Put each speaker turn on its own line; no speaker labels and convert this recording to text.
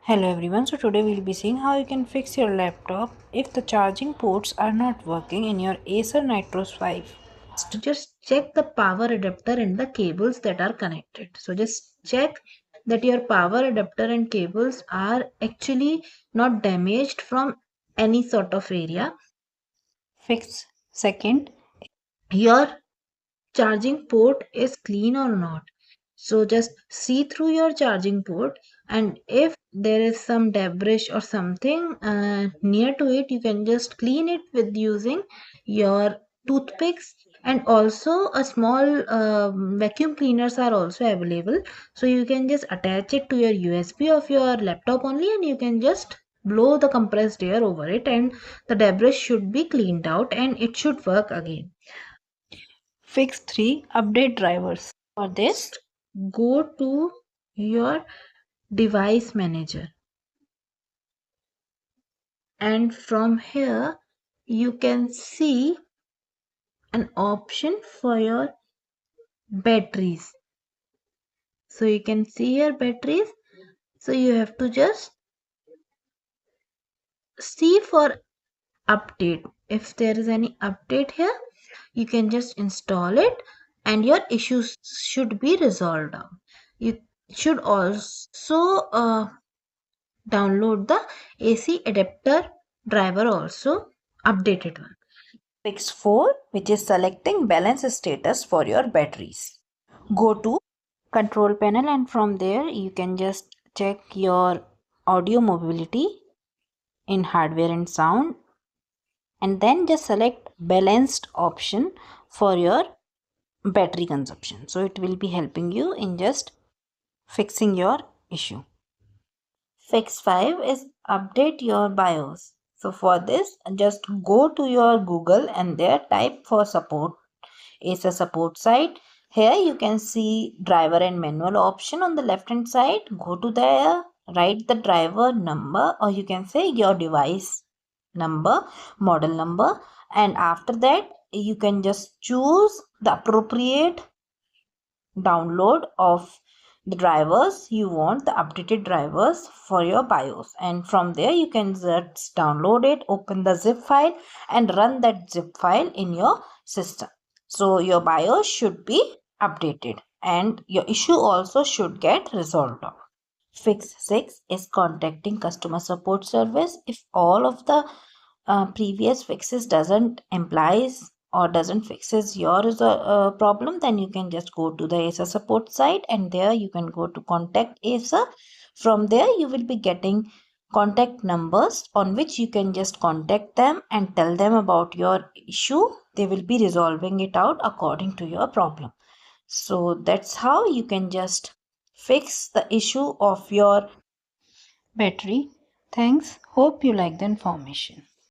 Hello everyone, so today we'll be seeing how you can fix your laptop if the charging ports are not working in your ACER Nitro 5.
To just check the power adapter and the cables that are connected. So just check that your power adapter and cables are actually not damaged from any sort of area.
Fix second,
Your charging port is clean or not. So just see through your charging port, and if there is some debris or something near to it, you can just clean it with using your toothpicks. And also a small vacuum cleaners are also available, so you can just attach it to your USB of your laptop only, and you can just blow the compressed air over it, and the debris should be cleaned out and it should work again.
fix 3, update drivers. For this,
Go to your device manager, and from here you can see an option for your batteries. So you can see your batteries, so you have to just see for update. If there is any update here, you can just install it and your issues should be resolved now. You should also download the AC adapter driver, also updated one.
fix 4, which is selecting balance status for your batteries. Go to control panel and from there you can just check your audio mobility in hardware and sound, and then just select balanced option for your battery consumption. So it will be helping you in just fixing your issue. Fix 5 is update your BIOS. So for this, just go to your Google and there type for support. It's a support site. Here you can see driver and manual option on the left hand side. Go to there, write the driver number, or you can say your device number, model number, and after that you can just choose the appropriate download of the drivers you want, the updated drivers for your BIOS, and from there you can just download it, open the zip file and run that zip file in your system. So your BIOS should be updated and your issue also should get resolved. Fix 6 is contacting customer support service. If all of the previous fixes doesn't implies or doesn't fixes your problem, then you can just go to the ACER support site and there you can go to contact ACER. From there you will be getting contact numbers on which you can just contact them and tell them about your issue. They will be resolving it out according to your problem. So that's how you can just fix the issue of your battery. Thanks. Hope you like the information.